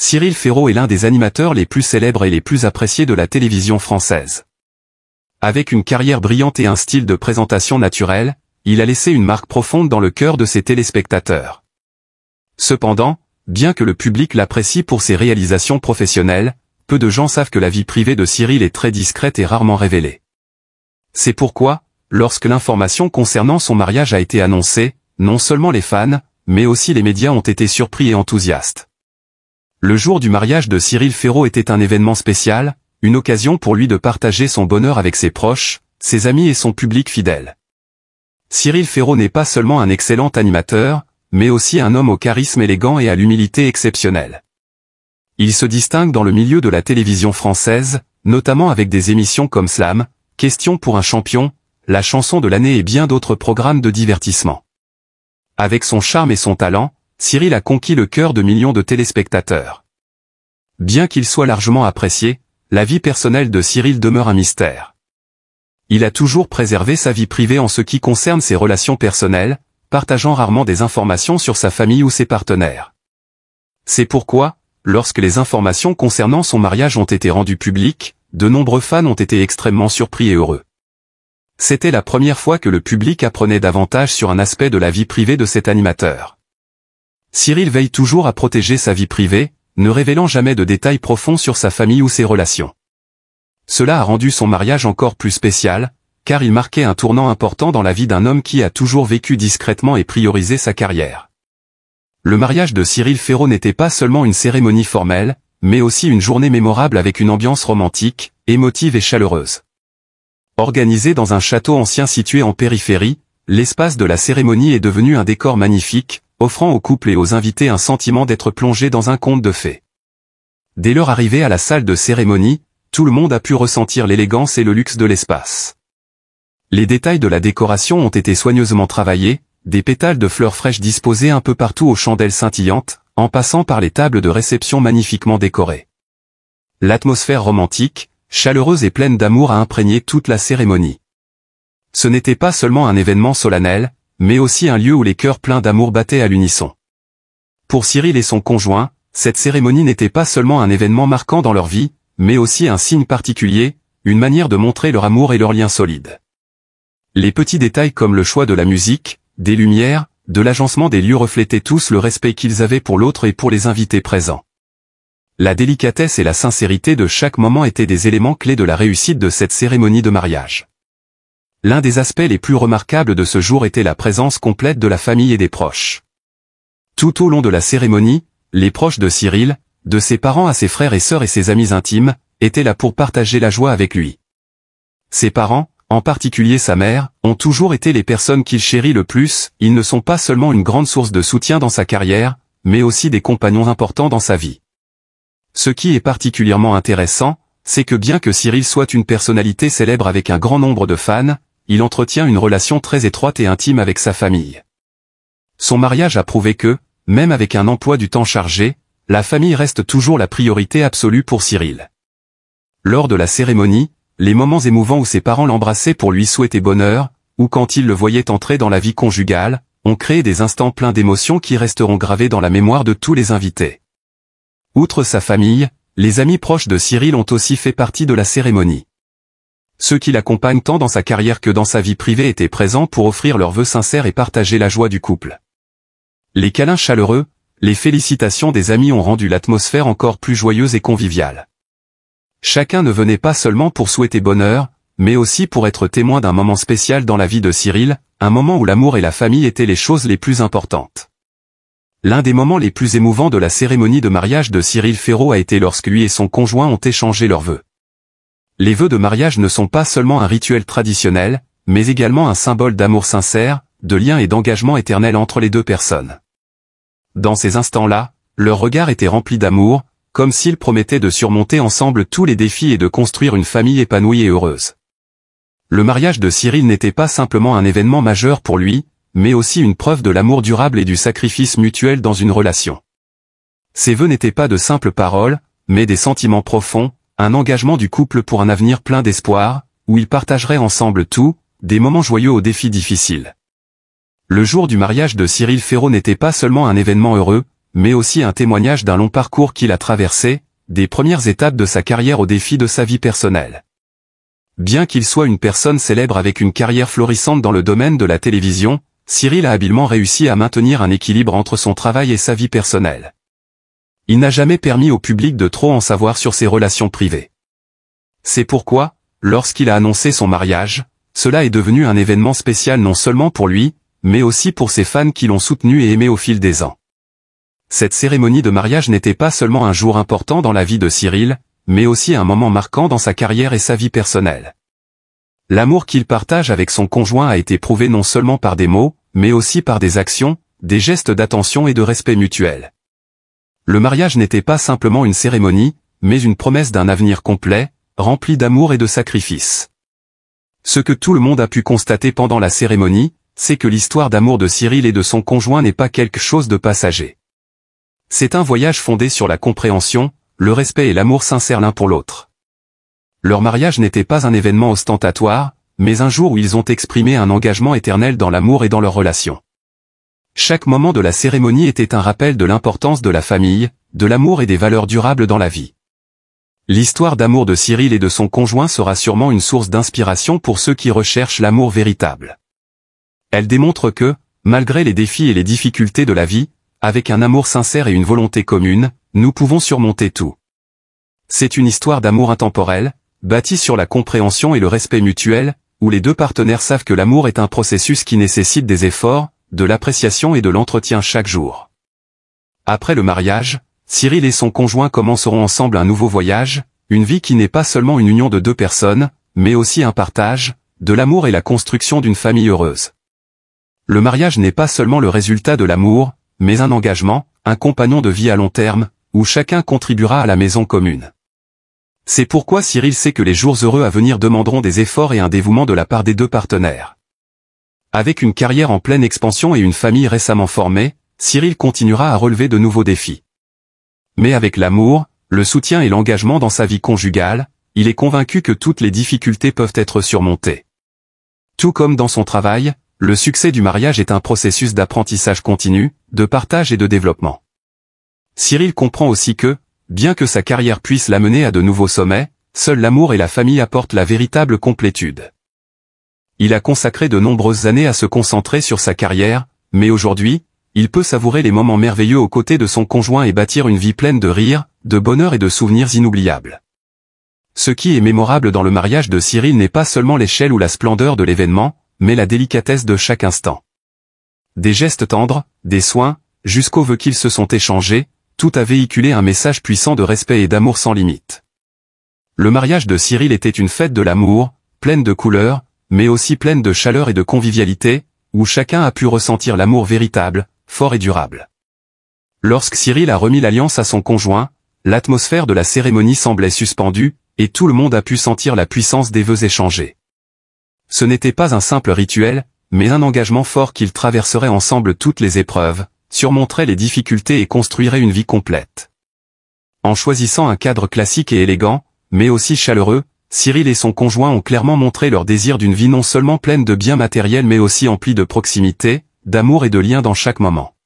Cyril Ferraud est l'un des animateurs les plus célèbres et les plus appréciés de la télévision française. Avec une carrière brillante et un style de présentation naturel, il a laissé une marque profonde dans le cœur de ses téléspectateurs. Cependant, bien que le public l'apprécie pour ses réalisations professionnelles, peu de gens savent que la vie privée de Cyril est très discrète et rarement révélée. C'est pourquoi, lorsque l'information concernant son mariage a été annoncée, non seulement les fans, mais aussi les médias ont été surpris et enthousiastes. Le jour du mariage de Cyril Ferraud était un événement spécial, une occasion pour lui de partager son bonheur avec ses proches, ses amis et son public fidèle. Cyril Ferraud n'est pas seulement un excellent animateur, mais aussi un homme au charisme élégant et à l'humilité exceptionnelle. Il se distingue dans le milieu de la télévision française, notamment avec des émissions comme Slam, Question pour un champion, La chanson de l'année et bien d'autres programmes de divertissement. Avec son charme et son talent, Cyril a conquis le cœur de millions de téléspectateurs. Bien qu'il soit largement apprécié, la vie personnelle de Cyril demeure un mystère. Il a toujours préservé sa vie privée en ce qui concerne ses relations personnelles, partageant rarement des informations sur sa famille ou ses partenaires. C'est pourquoi, lorsque les informations concernant son mariage ont été rendues publiques, de nombreux fans ont été extrêmement surpris et heureux. C'était la première fois que le public apprenait davantage sur un aspect de la vie privée de cet animateur. Cyril veille toujours à protéger sa vie privée, ne révélant jamais de détails profonds sur sa famille ou ses relations. Cela a rendu son mariage encore plus spécial, car il marquait un tournant important dans la vie d'un homme qui a toujours vécu discrètement et priorisé sa carrière. Le mariage de Cyril Ferraud n'était pas seulement une cérémonie formelle, mais aussi une journée mémorable avec une ambiance romantique, émotive et chaleureuse. Organisée dans un château ancien situé en périphérie, l'espace de la cérémonie est devenu un décor magnifique, offrant au couple et aux invités un sentiment d'être plongé dans un conte de fées. Dès leur arrivée à la salle de cérémonie, tout le monde a pu ressentir l'élégance et le luxe de l'espace. Les détails de la décoration ont été soigneusement travaillés, des pétales de fleurs fraîches disposés un peu partout aux chandelles scintillantes, en passant par les tables de réception magnifiquement décorées. L'atmosphère romantique, chaleureuse et pleine d'amour a imprégné toute la cérémonie. Ce n'était pas seulement un événement solennel, mais aussi un lieu où les cœurs pleins d'amour battaient à l'unisson. Pour Cyril et son conjoint, cette cérémonie n'était pas seulement un événement marquant dans leur vie, mais aussi un signe particulier, une manière de montrer leur amour et leur lien solide. Les petits détails comme le choix de la musique, des lumières, de l'agencement des lieux reflétaient tous le respect qu'ils avaient pour l'autre et pour les invités présents. La délicatesse et la sincérité de chaque moment étaient des éléments clés de la réussite de cette cérémonie de mariage. L'un des aspects les plus remarquables de ce jour était la présence complète de la famille et des proches. Tout au long de la cérémonie, les proches de Cyril, de ses parents à ses frères et sœurs et ses amis intimes, étaient là pour partager la joie avec lui. Ses parents, en particulier sa mère, ont toujours été les personnes qu'il chérit le plus. Ils ne sont pas seulement une grande source de soutien dans sa carrière, mais aussi des compagnons importants dans sa vie. Ce qui est particulièrement intéressant, c'est que bien que Cyril soit une personnalité célèbre avec un grand nombre de fans, il entretient une relation très étroite et intime avec sa famille. Son mariage a prouvé que, même avec un emploi du temps chargé, la famille reste toujours la priorité absolue pour Cyril. Lors de la cérémonie, les moments émouvants où ses parents l'embrassaient pour lui souhaiter bonheur, ou quand ils le voyaient entrer dans la vie conjugale, ont créé des instants pleins d'émotions qui resteront gravés dans la mémoire de tous les invités. Outre sa famille, les amis proches de Cyril ont aussi fait partie de la cérémonie. Ceux qui l'accompagnent tant dans sa carrière que dans sa vie privée étaient présents pour offrir leurs vœux sincères et partager la joie du couple. Les câlins chaleureux, les félicitations des amis ont rendu l'atmosphère encore plus joyeuse et conviviale. Chacun ne venait pas seulement pour souhaiter bonheur, mais aussi pour être témoin d'un moment spécial dans la vie de Cyril, un moment où l'amour et la famille étaient les choses les plus importantes. L'un des moments les plus émouvants de la cérémonie de mariage de Cyril Ferraud a été lorsque lui et son conjoint ont échangé leurs vœux. Les vœux de mariage ne sont pas seulement un rituel traditionnel, mais également un symbole d'amour sincère, de lien et d'engagement éternel entre les deux personnes. Dans ces instants-là, leur regard était rempli d'amour, comme s'ils promettaient de surmonter ensemble tous les défis et de construire une famille épanouie et heureuse. Le mariage de Cyril n'était pas simplement un événement majeur pour lui, mais aussi une preuve de l'amour durable et du sacrifice mutuel dans une relation. Ces vœux n'étaient pas de simples paroles, mais des sentiments profonds, un engagement du couple pour un avenir plein d'espoir, où ils partageraient ensemble tout, des moments joyeux aux défis difficiles. Le jour du mariage de Cyril Ferraud n'était pas seulement un événement heureux, mais aussi un témoignage d'un long parcours qu'il a traversé, des premières étapes de sa carrière aux défis de sa vie personnelle. Bien qu'il soit une personne célèbre avec une carrière florissante dans le domaine de la télévision, Cyril a habilement réussi à maintenir un équilibre entre son travail et sa vie personnelle. Il n'a jamais permis au public de trop en savoir sur ses relations privées. C'est pourquoi, lorsqu'il a annoncé son mariage, cela est devenu un événement spécial non seulement pour lui, mais aussi pour ses fans qui l'ont soutenu et aimé au fil des ans. Cette cérémonie de mariage n'était pas seulement un jour important dans la vie de Cyril, mais aussi un moment marquant dans sa carrière et sa vie personnelle. L'amour qu'il partage avec son conjoint a été prouvé non seulement par des mots, mais aussi par des actions, des gestes d'attention et de respect mutuel. Le mariage n'était pas simplement une cérémonie, mais une promesse d'un avenir complet, rempli d'amour et de sacrifice. Ce que tout le monde a pu constater pendant la cérémonie, c'est que l'histoire d'amour de Cyril et de son conjoint n'est pas quelque chose de passager. C'est un voyage fondé sur la compréhension, le respect et l'amour sincère l'un pour l'autre. Leur mariage n'était pas un événement ostentatoire, mais un jour où ils ont exprimé un engagement éternel dans l'amour et dans leur relation. Chaque moment de la cérémonie était un rappel de l'importance de la famille, de l'amour et des valeurs durables dans la vie. L'histoire d'amour de Cyril et de son conjoint sera sûrement une source d'inspiration pour ceux qui recherchent l'amour véritable. Elle démontre que, malgré les défis et les difficultés de la vie, avec un amour sincère et une volonté commune, nous pouvons surmonter tout. C'est une histoire d'amour intemporel, bâtie sur la compréhension et le respect mutuel, où les deux partenaires savent que l'amour est un processus qui nécessite des efforts, de l'appréciation et de l'entretien chaque jour. Après le mariage, Cyril et son conjoint commenceront ensemble un nouveau voyage, une vie qui n'est pas seulement une union de deux personnes, mais aussi un partage, de l'amour et la construction d'une famille heureuse. Le mariage n'est pas seulement le résultat de l'amour, mais un engagement, un compagnon de vie à long terme, où chacun contribuera à la maison commune. C'est pourquoi Cyril sait que les jours heureux à venir demanderont des efforts et un dévouement de la part des deux partenaires. Avec une carrière en pleine expansion et une famille récemment formée, Cyril continuera à relever de nouveaux défis. Mais avec l'amour, le soutien et l'engagement dans sa vie conjugale, il est convaincu que toutes les difficultés peuvent être surmontées. Tout comme dans son travail, le succès du mariage est un processus d'apprentissage continu, de partage et de développement. Cyril comprend aussi que, bien que sa carrière puisse l'amener à de nouveaux sommets, seul l'amour et la famille apportent la véritable complétude. Il a consacré de nombreuses années à se concentrer sur sa carrière, mais aujourd'hui, il peut savourer les moments merveilleux aux côtés de son conjoint et bâtir une vie pleine de rires, de bonheur et de souvenirs inoubliables. Ce qui est mémorable dans le mariage de Cyril n'est pas seulement l'échelle ou la splendeur de l'événement, mais la délicatesse de chaque instant. Des gestes tendres, des soins, jusqu'aux vœux qu'ils se sont échangés, tout a véhiculé un message puissant de respect et d'amour sans limite. Le mariage de Cyril était une fête de l'amour, pleine de couleurs, mais aussi pleine de chaleur et de convivialité, où chacun a pu ressentir l'amour véritable, fort et durable. Lorsque Cyril a remis l'alliance à son conjoint, l'atmosphère de la cérémonie semblait suspendue, et tout le monde a pu sentir la puissance des vœux échangés. Ce n'était pas un simple rituel, mais un engagement fort qu'ils traverseraient ensemble toutes les épreuves, surmonteraient les difficultés et construiraient une vie complète. En choisissant un cadre classique et élégant, mais aussi chaleureux, Cyril et son conjoint ont clairement montré leur désir d'une vie non seulement pleine de biens matériels mais aussi emplie de proximité, d'amour et de liens dans chaque moment.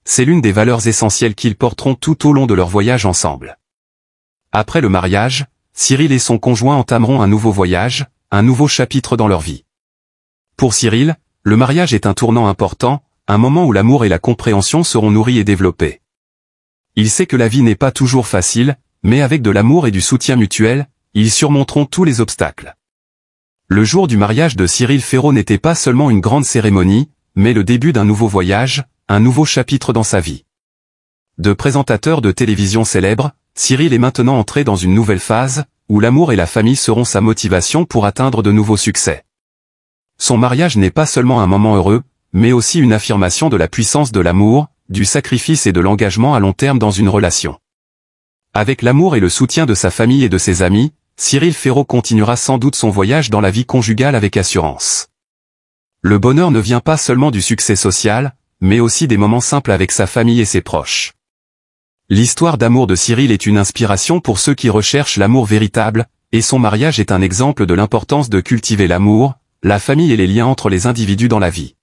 C'est l'une des valeurs essentielles qu'ils porteront tout au long de leur voyage ensemble. Après le mariage, Cyril et son conjoint entameront un nouveau voyage, un nouveau chapitre dans leur vie. Pour Cyril, le mariage est un tournant important, un moment où l'amour et la compréhension seront nourris et développés. Il sait que la vie n'est pas toujours facile, mais avec de l'amour et du soutien mutuel, ils surmonteront tous les obstacles. Le jour du mariage de Cyril Ferraud n'était pas seulement une grande cérémonie, mais le début d'un nouveau voyage, un nouveau chapitre dans sa vie. De présentateur de télévision célèbre, Cyril est maintenant entré dans une nouvelle phase, où l'amour et la famille seront sa motivation pour atteindre de nouveaux succès. Son mariage n'est pas seulement un moment heureux, mais aussi une affirmation de la puissance de l'amour, du sacrifice et de l'engagement à long terme dans une relation. Avec l'amour et le soutien de sa famille et de ses amis, Cyril Ferraud continuera sans doute son voyage dans la vie conjugale avec assurance. Le bonheur ne vient pas seulement du succès social, mais aussi des moments simples avec sa famille et ses proches. L'histoire d'amour de Cyril est une inspiration pour ceux qui recherchent l'amour véritable, et son mariage est un exemple de l'importance de cultiver l'amour, la famille et les liens entre les individus dans la vie.